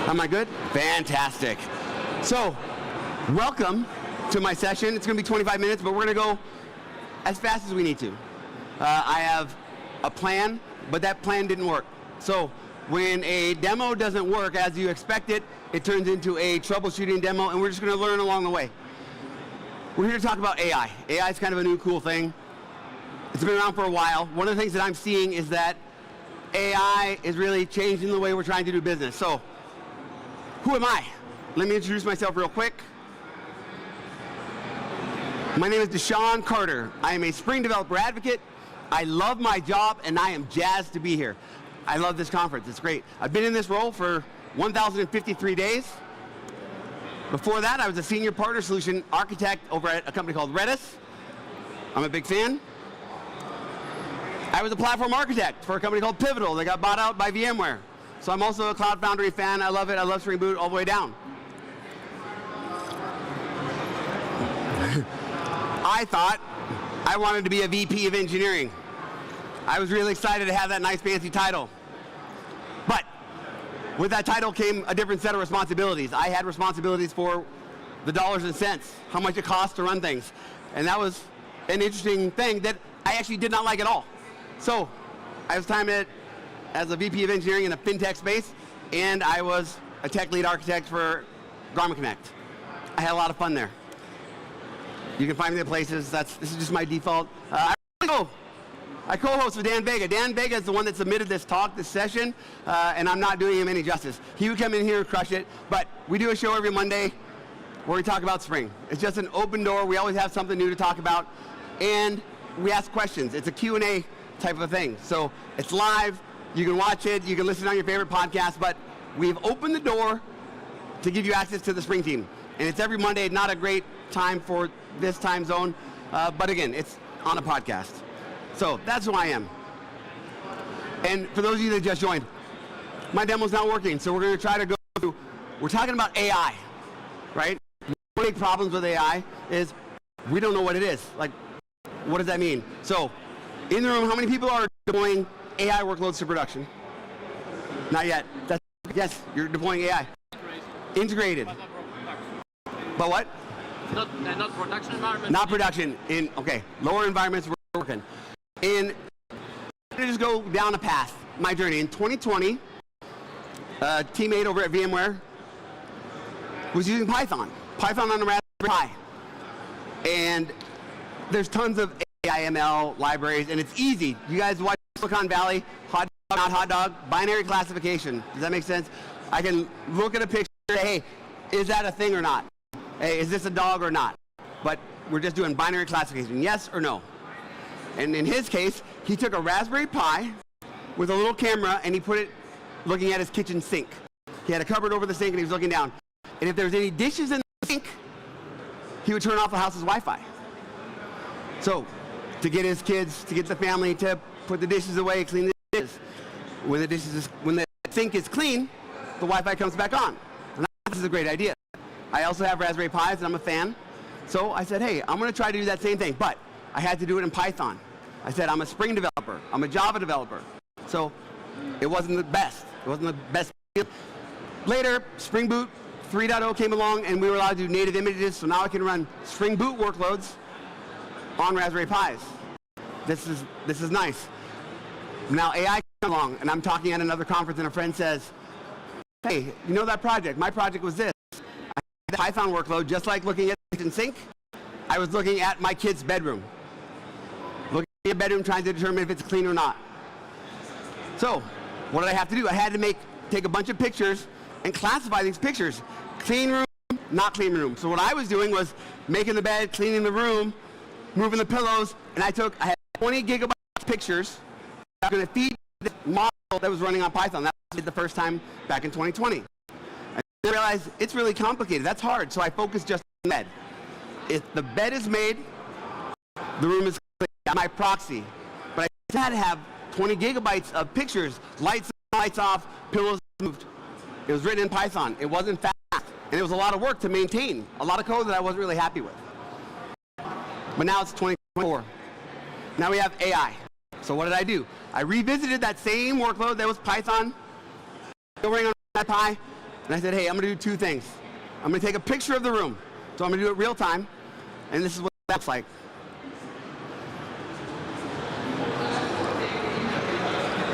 Am I good? Fantastic. So, welcome to my session. It's going to be 25 minutes, but we're going to go as fast as we need to. I have a plan, but that plan didn't work. So, when a demo doesn't work as you expect it, it turns into a troubleshooting demo, and we're just going to learn along the way. We're here to talk about AI. AI is kind of a new cool thing. It's been around for a while. One of the things that I'm seeing is that AI is really changing the way we're trying to do business. So, who am I? Let me introduce myself real quick. My name is DaShaun Carter. I am a Spring Developer Advocate. I love my job, and I am jazzed to be here. I love this conference. It's great. I've been in this role for 1,053 days. Before that, I was a Senior Partner Solution Architect over at a company called Redis. I'm a big fan. I was a Platform Architect for a company called Pivotal that got bought out by VMware. So I'm also a Cloud Foundry fan. I love it. I love Spring Boot all the way down. I thought I wanted to be a VP of engineering. I was really excited to have that nice fancy title. But with that title came a different set of responsibilities. I had responsibilities for the dollars and cents, how much it costs to run things. And that was an interesting thing that I actually did not like at all. So I was timed as a VP of engineering in the fintech space, and I was a tech lead architect for Garmin Connect. I had a lot of fun there. You can find me in places. This is just my default. I co-host with Dan Vega. Dan Vega is the one that submitted this talk, this session, and I'm not doing him any justice. He would come in here and crush it, but we do a show every Monday where we talk about Spring. It's just an open door. We always have something new to talk about, and we ask questions. It's a Q&A type of a thing. So it's live. You can watch it. You can listen on your favorite podcast, but we've opened the door to give you access to the Spring team. And it's every Monday, not a great time for this time zone, but again, it's on a podcast. So that's who I am. And for those of you that just joined, my demo's not working, so we're going to try to go through, we're talking about AI, right? One of the big problems with AI is we don't know what it is. Like, what does that mean? So, in the room, how many people are deploying AI workloads to production? Not yet. Yes, you're deploying AI. Integrated. But what? Not production environment. Not production. Okay, lower environments we're working. I'm going to just go down a path, my journey. In 2020, a teammate over at VMware was using Python on a Raspberry Pi. And there's tons of AI ML libraries, and it's easy. You guys watch Silicon Valley, hot dog, not hot dog, binary classification. Does that make sense? I can look at a picture and say, hey, is that a thing or not? Hey, is this a dog or not? But we're just doing binary classification, yes or no. And in his case, he took a Raspberry Pi with a little camera and he put it looking at his kitchen sink. He had a cupboard over the sink and he was looking down. And if there was any dishes in the sink, he would turn off the house's Wi-Fi. So, to get his kids, to get the family to put the dishes away, clean the dishes. When the sink is clean, the Wi-Fi comes back on. And this is a great idea. I also have Raspberry Pis and I'm a fan. So I said, hey, I'm going to try to do that same thing, but I had to do it in Python. I said, I'm a Spring developer. I'm a Java developer. So it wasn't the best. It wasn't the best. Later, Spring Boot 3.0 came along and we were allowed to do native images, so now I can run Spring Boot workloads on Raspberry Pis. This is nice. Now AI comes along and I'm talking at another conference and a friend says, hey, you know that project? My project was this. I had a Python workload, just like looking at the kitchen sink. I was looking at my kid's bedroom. Looking at the bedroom, trying to determine if it's clean or not. So, what did I have to do? I had to take a bunch of pictures and classify these pictures. Clean room, not clean room. So what I was doing was making the bed, cleaning the room, moving the pillows, and I had 20 gigabytes of pictures. I was going to feed this model that was running on Python. That was the first time back in 2020. I realized it's really complicated. That's hard, so I focused just on the bed. If the bed is made, the room is clean. That's my proxy. But I had to have 20 gigabytes of pictures, lights on, lights off, pillows moved. It was written in Python. It wasn't fast, and it was a lot of work to maintain. A lot of code that I wasn't really happy with. But now it's 2024. Now we have AI. So what did I do? I revisited that same workload that was Python, running on that Pi, and I said, hey, I'm going to do two things. I'm going to take a picture of the room. So I'm going to do it real time, and this is what it looks like.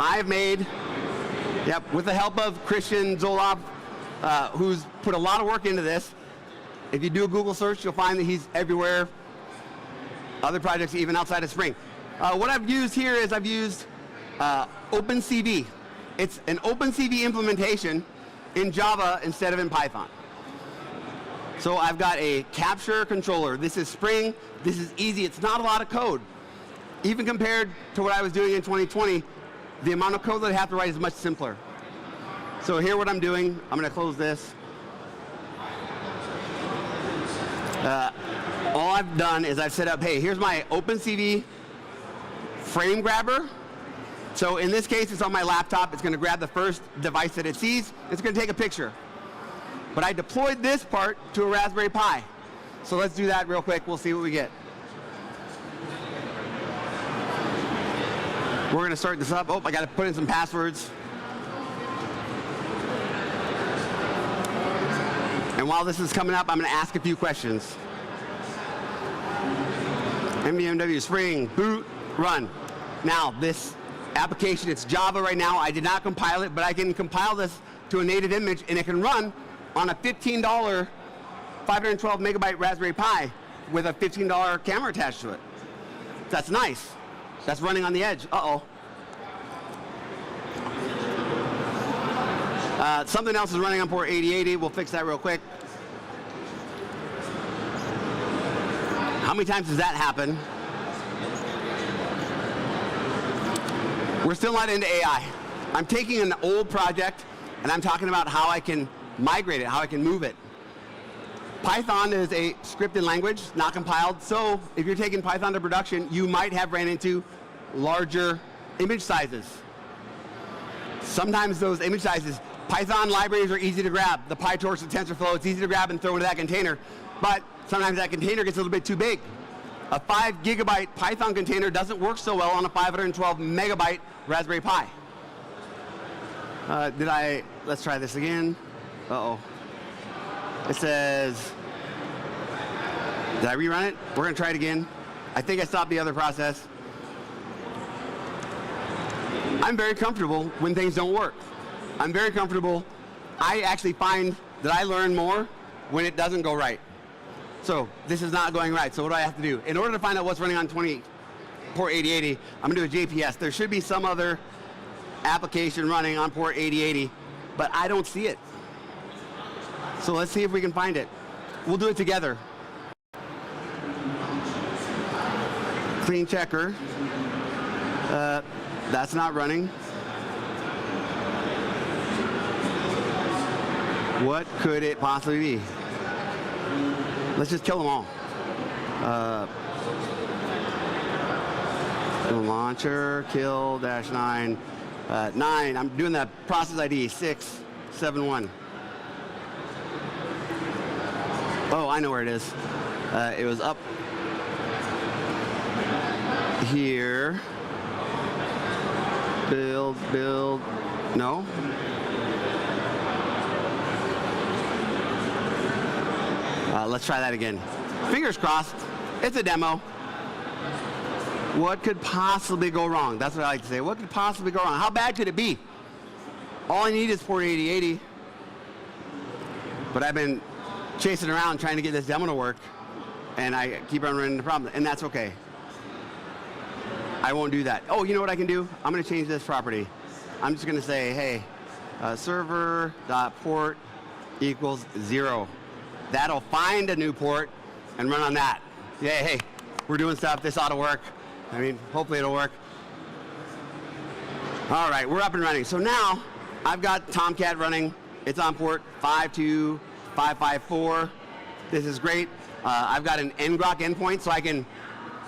I've made, with the help of Christian Zoloff, who's put a lot of work into this. If you do a Google search, you'll find that he's everywhere. Other projects even outside of Spring. What I've used here is I've used OpenCV. It's an OpenCV implementation in Java instead of in Python. So I've got a capture controller. This is Spring. This is easy. It's not a lot of code. Even compared to what I was doing in 2020, the amount of code that I have to write is much simpler. So here what I'm doing, I'm going to close this. All I've done is I've set up, hey, here's my OpenCV frame grabber. So in this case, it's on my laptop. It's going to grab the first device that it sees. It's going to take a picture. But I deployed this part to a Raspberry Pi. So let's do that real quick. We'll see what we get. We're going to start this up. Oh, I got to put in some passwords. And while this is coming up, I'm going to ask a few questions. MVMW Spring, boot, run. Now, this application, it's Java right now. I did not compile it, but I can compile this to a native image, and it can run on a $15, 512 megabyte Raspberry Pi with a $15 camera attached to it. That's nice. That's running on the edge. Uh-oh. Something else is running on port 8080. We'll fix that real quick. How many times does that happen? We're still not into AI. I'm taking an old project, and I'm talking about how I can migrate it, how I can move it. Python is a scripted language, not compiled, so if you're taking Python to production, you might have ran into larger image sizes. Sometimes those image sizes, Python libraries are easy to grab. The PyTorch, the TensorFlow, it's easy to grab and throw into that container, but sometimes that container gets a little bit too big. A 5 gigabyte Python container doesn't work so well on a 512 megabyte Raspberry Pi. Let's try this again. Uh-oh. It says, did I rerun it? We're going to try it again. I think I stopped the other process. I'm very comfortable when things don't work. I'm very comfortable. I actually find that I learn more when it doesn't go right. So this is not going right. So what do I have to do? In order to find out what's running on port 8080, I'm going to do a JPS. There should be some other application running on port 8080, but I don't see it. So let's see if we can find it. We'll do it together. Clean checker. That's not running. What could it possibly be? Let's just kill them all. Launcher, kill, -9. 9, I'm doing the process ID, 671. Oh, I know where it is. It was up here. Build, no. Let's try that again. Fingers crossed. It's a demo. What could possibly go wrong? That's what I like to say. What could possibly go wrong? How bad could it be? All I need is port 8080. But I've been chasing around trying to get this demo to work, and I keep on running into problems, and that's okay. I won't do that. Oh, you know what I can do? I'm going to change this property. I'm just going to say, hey, server.port equals 0. That'll find a new port and run on that. Yeah, hey, we're doing stuff. This ought to work. I mean, hopefully it'll work. All right, we're up and running. So now I've got Tomcat running. It's on port 52554. This is great. I've got an ngrok endpoint, so I can.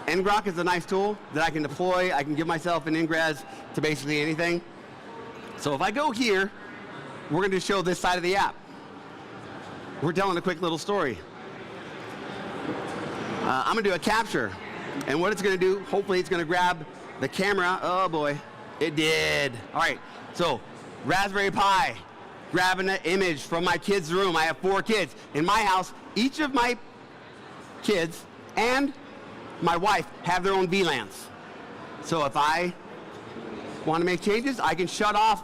Ngrok is a nice tool that I can deploy. I can give myself an ingress to basically anything. So if I go here, we're going to show this side of the app. We're telling a quick little story. I'm going to do a capture. And what it's going to do, hopefully it's going to grab the camera. Oh boy, it did. All right, so Raspberry Pi, grabbing an image from my kid's room. I have 4 kids. In my house, each of my kids and my wife have their own VLANs. So if I want to make changes, I can shut off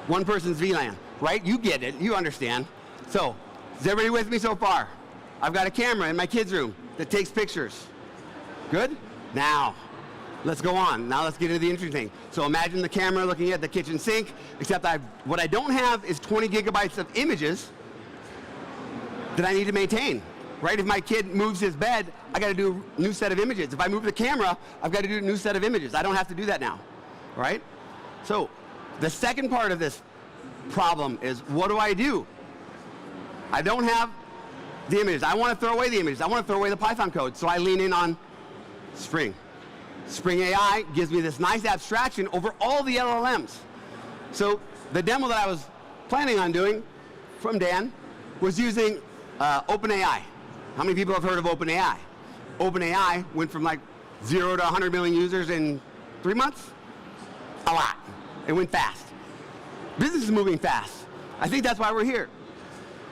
one person's VLAN, right? You get it, you understand. So, is everybody with me so far? I've got a camera in my kid's room that takes pictures. Good? Now, let's go on. Now let's get into the interesting thing. So imagine the camera looking at the kitchen sink, except what I don't have is 20 gigabytes of images that I need to maintain. Right? If my kid moves his bed, I got to do a new set of images. If I move the camera, I've got to do a new set of images. I don't have to do that now. Right? So the second part of this problem is, what do? I don't have the images. I want to throw away the images. I want to throw away the Python code. So I lean in on Spring. Spring AI gives me this nice abstraction over all the LLMs. So the demo that I was planning on doing from Dan was using OpenAI. How many people have heard of OpenAI? OpenAI went from like 0 to 100 million users in 3 months. A lot. It went fast. Business is moving fast. I think that's why we're here.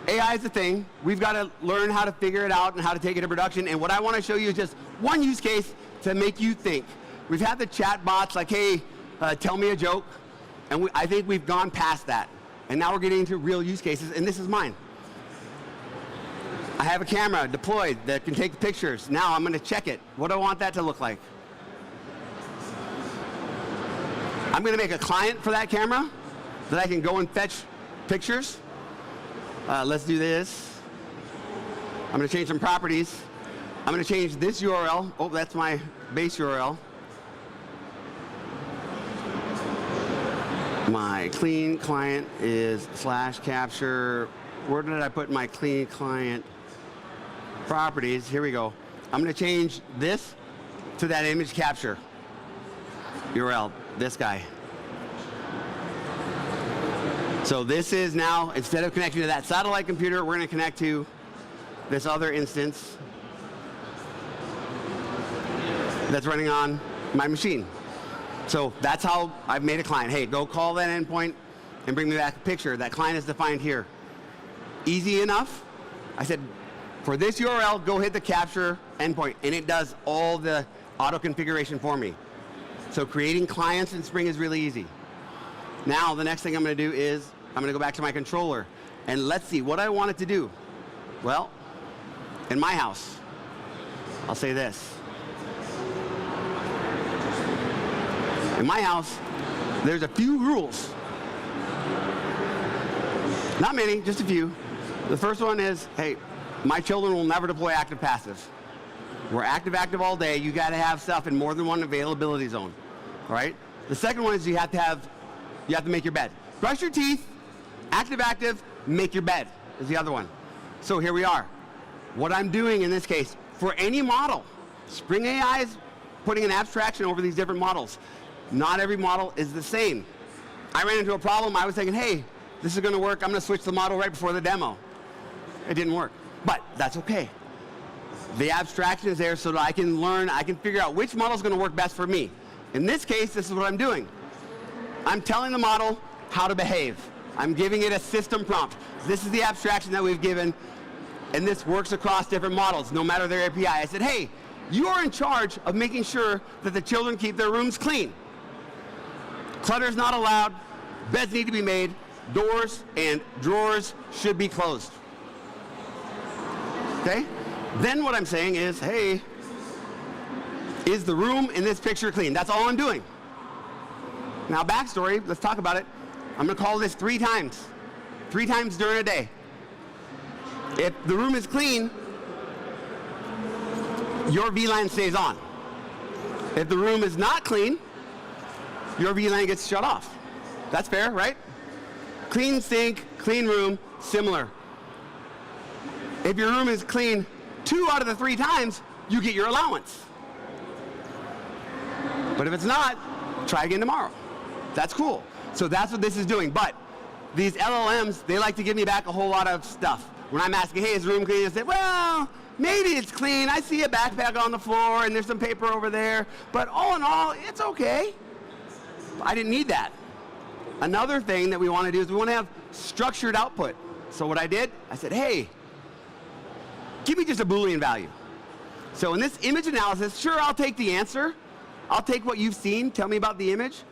AI is the thing. We've got to learn how to figure it out and how to take it to production. And what I want to show you is just one use case to make you think. We've had the chat bots like, hey, tell me a joke. And I think we've gone past that. And now we're getting into real use cases, and this is mine. I have a camera deployed that can take the pictures. Now I'm going to check it. What do I want that to look like? I'm going to make a client for that camera that I can go and fetch pictures. Let's do this. I'm going to change some properties. I'm going to change this URL. Oh, that's my base URL. My clean client is /capture. Where did I put my clean client properties? Here we go. I'm going to change this to that image capture URL, this guy. So this is now, instead of connecting to that satellite computer, we're going to connect to this other instance that's running on my machine. So that's how I've made a client. Hey, go call that endpoint and bring me back a picture. That client is defined here. Easy enough. I said, for this URL, go hit the capture endpoint, and it does all the auto configuration for me. So creating clients in Spring is really easy. Now, the next thing I'm going to do is I'm going to go back to my controller, and let's see what I want it to do. Well, in my house, I'll say this. In my house, there's a few rules. Not many, just a few. The first one is, hey, my children will never deploy active passive. We're active all day. You got to have stuff in more than one availability zone, all right? The second one is you have to make your bed. Brush your teeth, active, make your bed is the other one. So here we are. What I'm doing in this case, for any model, Spring AI is putting an abstraction over these different models. Not every model is the same. I ran into a problem. I was thinking, hey, this is going to work. I'm going to switch the model right before the demo. It didn't work, but that's okay. The abstraction is there so that I can learn, I can figure out which model is going to work best for me. In this case, this is what I'm doing. I'm telling the model how to behave. I'm giving it a system prompt. This is the abstraction that we've given, and this works across different models, no matter their API. I said, hey, you are in charge of making sure that the children keep their rooms clean. Clutter is not allowed. Beds need to be made. Doors and drawers should be closed. Okay? Then what I'm saying is, hey, is the room in this picture clean? That's all I'm doing. Now, backstory, let's talk about it. I'm going to call this 3 times. 3 times during a day. If the room is clean, your VLAN stays on. If the room is not clean, your VLAN gets shut off. That's fair, right? Clean sink, clean room, similar. If your room is clean 2 out of the 3 times, you get your allowance. But if it's not, try again tomorrow. That's cool. So that's what this is doing. But these LLMs, they like to give me back a whole lot of stuff. When I'm asking, hey, is the room clean? They say, well, maybe it's clean. I see a backpack on the floor and there's some paper over there. But all in all, it's okay. I didn't need that. Another thing that we want to do is we want to have structured output. So what I did, I said, hey, give me just a Boolean value. So in this image analysis, sure, I'll take the answer. I'll take what you've seen, tell me about the image,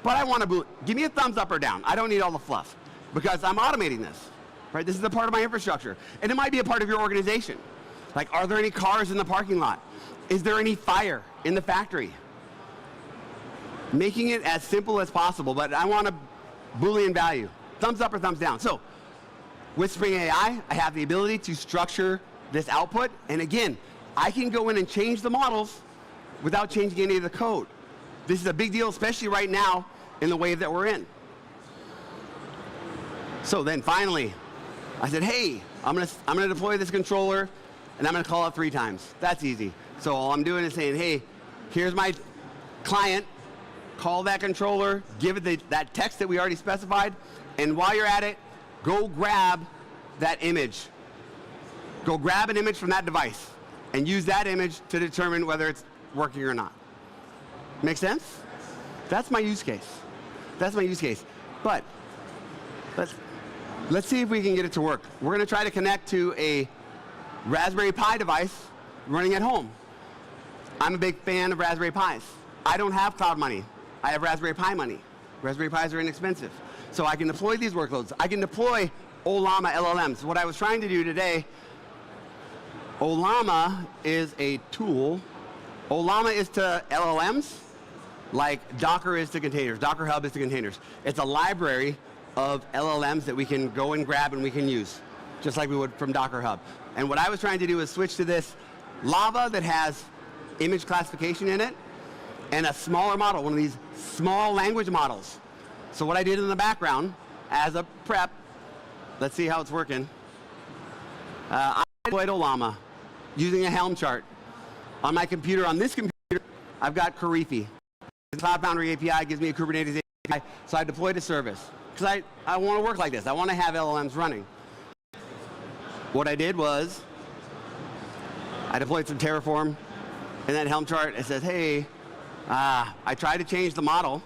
but I want to give me a thumbs up or down. I don't need all the fluff because I'm automating this, right? This is a part of my infrastructure. And it might be a part of your organization. Like, are there any cars in the parking lot? Is there any fire in the factory? Making it as simple as possible, but I want a Boolean value, thumbs up or thumbs down. So with Spring AI, I have the ability to structure this output. And again, I can go in and change the models without changing any of the code. This is a big deal, especially right now in the wave that we're in. So then finally, I said, hey, I'm gonna deploy this controller and I'm gonna call it 3 times. That's easy. So all I'm doing is saying, hey, here's my client, call that controller, give it that text that we already specified, and while you're at it, go grab that image. Go grab an image from that device and use that image to determine whether it's working or not. Make sense? That's my use case. That's my use case. But let's see if we can get it to work. We're going to try to connect to a Raspberry Pi device running at home. I'm a big fan of Raspberry Pis. I don't have cloud money. I have Raspberry Pi money. Raspberry Pis are inexpensive. So I can deploy these workloads. I can deploy Ollama LLMs. What I was trying to do today, Ollama is a tool. Ollama is to LLMs like Docker is to containers. Docker Hub is to containers. It's a library of LLMs that we can go and grab and we can use, just like we would from Docker Hub. And what I was trying to do is switch to this Lava that has image classification in it and a smaller model, one of these small language models. So what I did in the background as a prep, let's see how it's working. I deployed Ollama using a Helm chart. On my computer, on this computer, I've got Karifi. The Cloud Foundry API gives me a Kubernetes API, so I deployed a service. Because I want to work like this. I want to have LLMs running. What I did was, I deployed some Terraform in that Helm chart. It says, hey, I tried to change the model.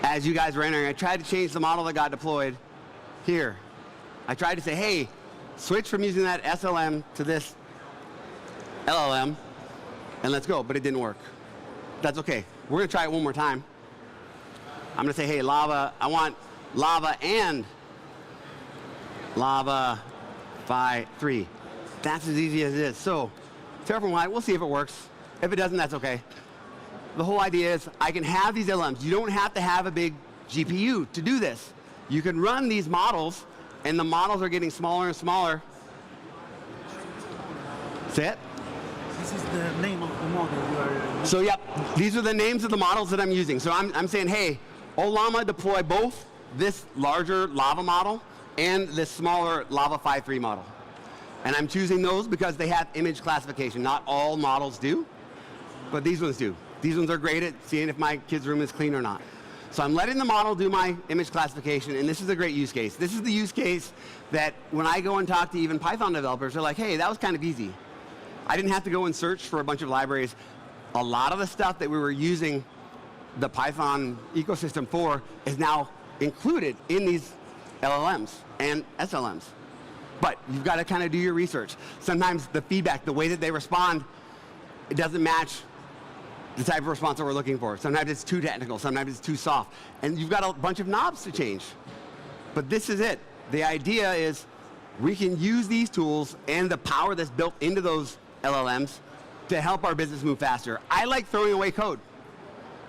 As you guys were entering, I tried to change the model that got deployed here. I tried to say, hey, switch from using that SLM to this LLM, and let's go, but it didn't work. That's okay. We're going to try it one more time. I'm going to say, hey, Lava, I want Lava and Lava Phi 3. That's as easy as it is. So, Terraform Y, we'll see if it works. If it doesn't, that's okay. The whole idea is I can have these LLMs. You don't have to have a big GPU to do this. You can run these models, and the models are getting smaller and smaller. Say it? This is the name of the model you are using. So, yep, these are the names of the models that I'm using. So I'm saying, hey, Ollama, deploy both this larger Lava model and this smaller Lava Phi 3 model. And I'm choosing those because they have image classification. Not all models do, but these ones do. These ones are great at seeing if my kid's room is clean or not. So I'm letting the model do my image classification, and this is a great use case. This is the use case that when I go and talk to even Python developers, they're like, hey, that was kind of easy. I didn't have to go and search for a bunch of libraries. A lot of the stuff that we were using the Python ecosystem for is now included in these LLMs and SLMs. But you've got to kind of do your research. Sometimes the feedback, the way that they respond, it doesn't match the type of response that we're looking for. Sometimes it's too technical, sometimes it's too soft. And you've got a bunch of knobs to change. But this is it. The idea is we can use these tools and the power that's built into those LLMs to help our business move faster. I like throwing away code.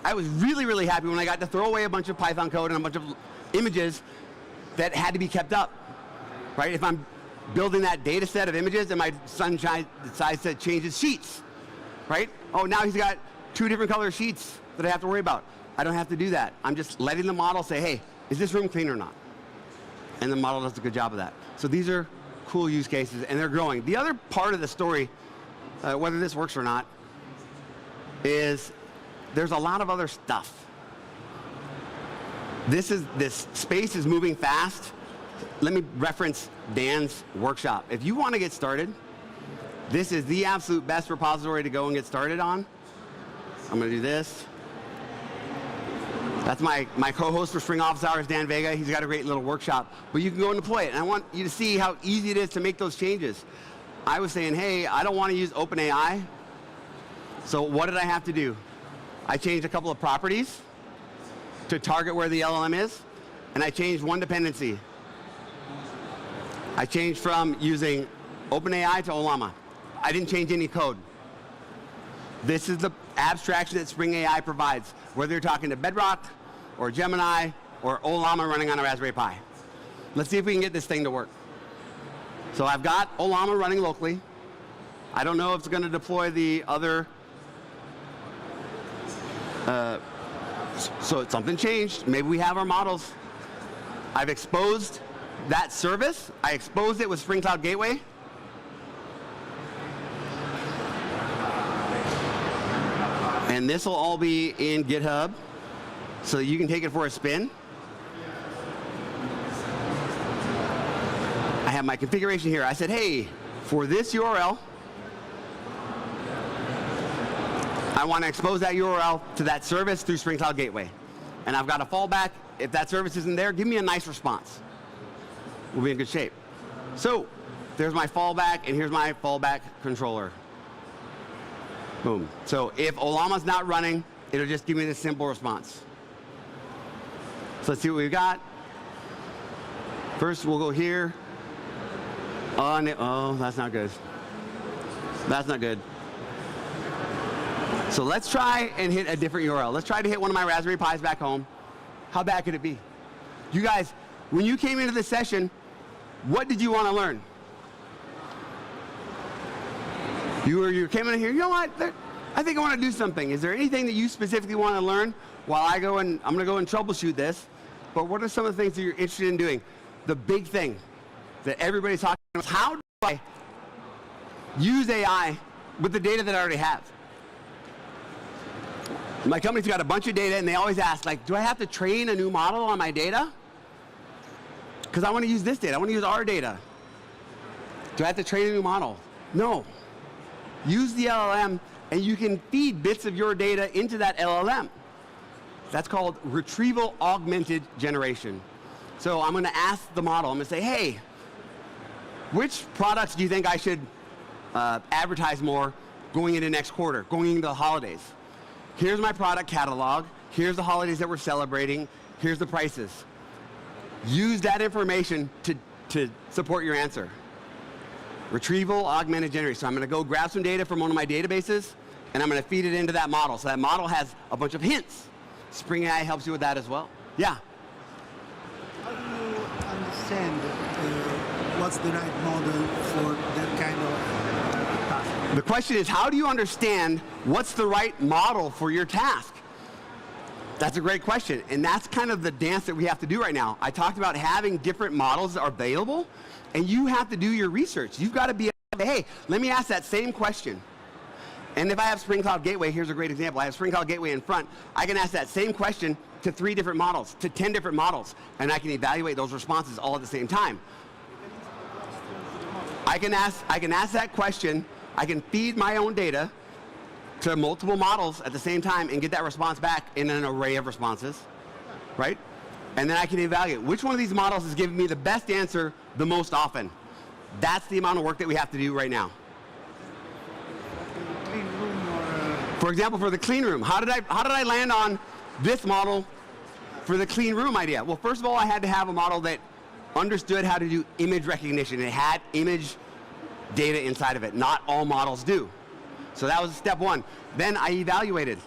I was really, really happy when I got to throw away a bunch of Python code and a bunch of images that had to be kept up, right? If I'm building that data set of images and my son decides to change his sheets, right? Oh, now he's got 2 different color sheets that I have to worry about. I don't have to do that. I'm just letting the model say, hey, is this room clean or not? And the model does a good job of that. So these are cool use cases, and they're growing. The other part of the story, whether this works or not, is there's a lot of other stuff. This space is moving fast. Let me reference Dan's workshop. If you want to get started, this is the absolute best repository to go and get started on. I'm going to do this. That's my co-host for Spring Office Hours, Dan Vega. He's got a great little workshop. But you can go and deploy it. And I want you to see how easy it is to make those changes. I was saying, hey, I don't want to use OpenAI. So what did I have to do? I changed a couple of properties to target where the LLM is. And I changed one dependency. I changed from using OpenAI to Ollama. I didn't change any code. This is the abstraction that Spring AI provides, whether you're talking to Bedrock or Gemini or Ollama running on a Raspberry Pi. Let's see if we can get this thing to work. So I've got Ollama running locally. I don't know if it's going to deploy the other. So something changed. Maybe we have our models. I've exposed that service. I exposed it with Spring Cloud Gateway. And this will all be in GitHub so that you can take it for a spin. I have my configuration here. I said, hey, for this URL, I want to expose that URL to that service through Spring Cloud Gateway. And I've got a fallback. If that service isn't there, give me a nice response. We'll be in good shape. So there's my fallback, and here's my fallback controller. Boom. So if Ollama's not running, it'll just give me this simple response. So let's see what we've got. First, we'll go here. Oh, that's not good. That's not good. So let's try and hit a different URL. Let's try to hit one of my Raspberry Pis back home. How bad could it be? You guys, when you came into this session, what did you want to learn? You came in here, you know what? I think I want to do something. Is there anything that you specifically want to learn while I'm going to go and troubleshoot this? But what are some of the things that you're interested in doing? The big thing that everybody's talking about is how do I use AI with the data that I already have? My company's got a bunch of data, and they always ask, like, do I have to train a new model on my data? Because I want to use this data. I want to use our data. Do I have to train a new model? No. Use the LLM, and you can feed bits of your data into that LLM. That's called retrieval augmented generation. So I'm going to ask the model, I'm going to say, hey, which products do you think I should advertise more going into next quarter, going into the holidays? Here's my product catalog. Here's the holidays that we're celebrating. Here's the prices. Use that information to support your answer. Retrieval augmented generation. So I'm going to go grab some data from one of my databases, and I'm going to feed it into that model. So that model has a bunch of hints. Spring AI helps you with that as well. Yeah? How do you understand what's the right model for that kind of task? The question is, how do you understand what's the right model for your task? That's a great question, and that's kind of the dance that we have to do right now. I talked about having different models that are available, and you have to do your research. You've got to be able to say, hey, let me ask that same question. And if I have Spring Cloud Gateway, here's a great example. I have Spring Cloud Gateway in front. I can ask that same question to 3 different models, to 10 different models, and I can evaluate those responses all at the same time. I can ask that question. I can feed my own data to multiple models at the same time and get that response back in an array of responses, right? And then I can evaluate which one of these models is giving me the best answer the most often. That's the amount of work that we have to do right now. Clean room or For example, for the clean room, how did I land on this model for the clean room idea? Well, first of all, I had to have a model that understood how to do image recognition. It had image data inside of it. Not all models do. So that was step one. Then I evaluated.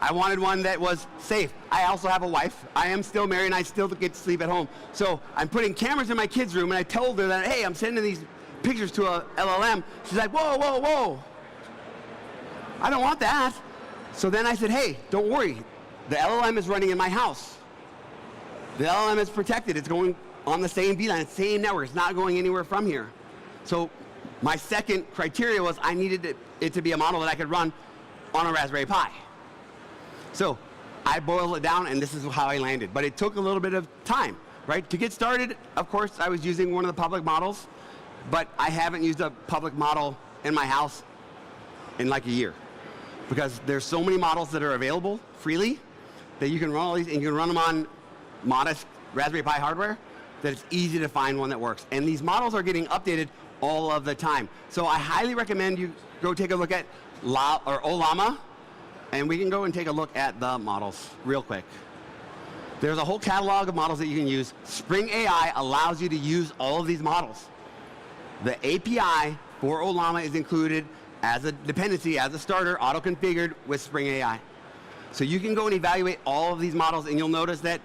I wanted one that was safe. I also have a wife. I am still married, and I still get to sleep at home. So I'm putting cameras in my kids' room, and I told her that, hey, I'm sending these pictures to a LLM. She's like, whoa, whoa, whoa. I don't want that. So then I said, hey, don't worry. The LLM is running in my house. The LLM is protected. It's going on the same VLAN, same network. It's not going anywhere from here. So my second criteria was I needed it to be a model that I could run on a Raspberry Pi. So I boiled it down, and this is how I landed. But it took a little bit of time, right? To get started, of course, I was using one of the public models, but I haven't used a public model in my house in like a year, because there's so many models that are available freely that you can run all these, and you can run them on modest Raspberry Pi hardware, that it's easy to find one that works. And these models are getting updated all of the time. So I highly recommend you go take a look at Ollama, and we can go and take a look at the models real quick. There's a whole catalog of models that you can use. Spring AI allows you to use all of these models. The API for Ollama is included as a dependency, as a starter, auto-configured with Spring AI. So you can go and evaluate all of these models, and you'll notice that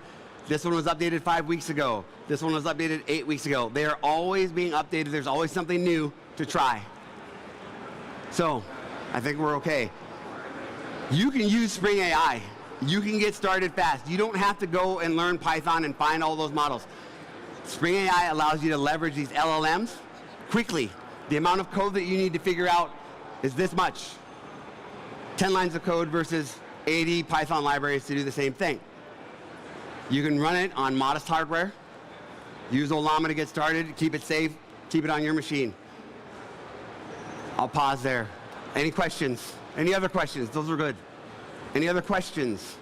this one was updated 5 weeks ago. This one was updated 8 weeks ago. They are always being updated. There's always something new to try. So I think we're okay. You can use Spring AI. You can get started fast. You don't have to go and learn Python and find all those models. Spring AI allows you to leverage these LLMs quickly. The amount of code that you need to figure out is this much. 10 lines of code versus 80 Python libraries to do the same thing. You can run it on modest hardware. Use Ollama to get started, keep it safe, keep it on your machine. I'll pause there. Any questions? Any other questions? Those were good. Any other questions?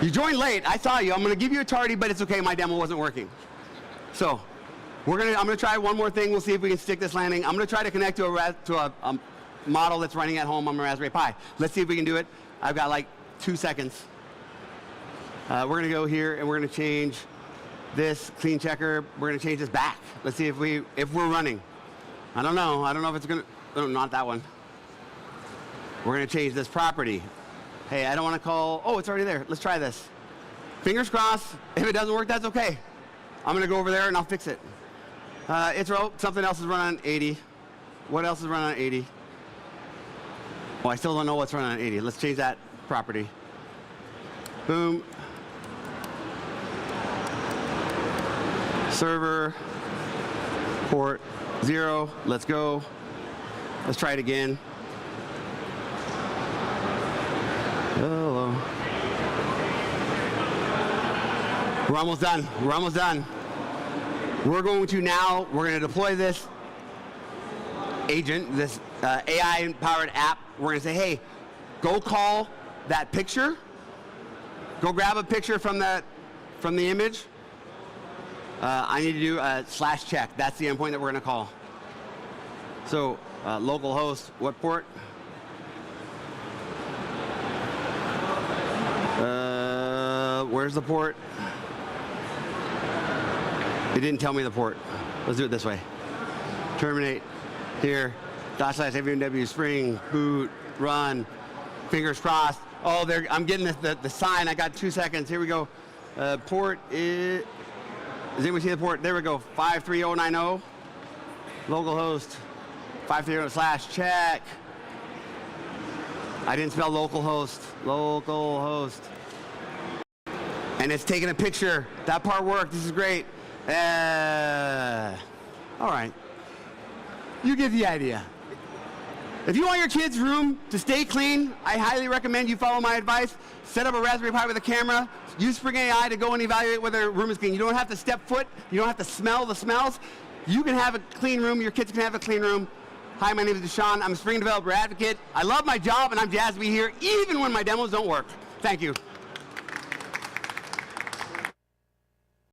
You joined late, I saw you. I'm gonna give you a tardy, but it's okay, my demo wasn't working. So, I'm gonna try one more thing. We'll see if we can stick this landing. I'm gonna try to connect to a model that's running at home on my Raspberry Pi. Let's see if we can do it. I've got like 2 seconds. We're going to go here and we're going to change this clean checker. We're going to change this back. Let's see if we're running. I don't know if it's going to, no, not that one. We're going to change this property. Hey, I don't want to call, oh, it's already there. Let's try this. Fingers crossed. If it doesn't work, that's okay. I'm going to go over there and I'll fix it. Something else is running on 80. What else is running on 80? Oh, I still don't know what's running on 80. Let's change that property. Boom. Server, port 0. Let's go. Let's try it again. Hello. We're almost done. We're almost done. We're going to deploy this agent, this AI-empowered app. We're going to say, hey, go call that picture. Go grab a picture from the image. I need to do a /check. That's the endpoint that we're going to call. So localhost, what port? Where's the port? It didn't tell me the port. Let's do it this way. Terminate here. /ww spring boot run. Fingers crossed. Oh, I'm getting the sign. I got 2 seconds. Here we go. Port is. Does anyone see the port? There we go. 53090. Localhost 530/check. I didn't spell localhost. Localhost. And it's taking a picture. That part worked. This is great. All right. You get the idea. If you want your kid's room to stay clean, I highly recommend you follow my advice. Set up a Raspberry Pi with a camera. Use Spring AI to go and evaluate whether your room is clean. You don't have to step foot. You don't have to smell the smells. You can have a clean room. Your kids can have a clean room. Hi, my name is DaShaun. I'm a Spring Developer Advocate. I love my job, and I'm jazzed to be here, even when my demos don't work. Thank you.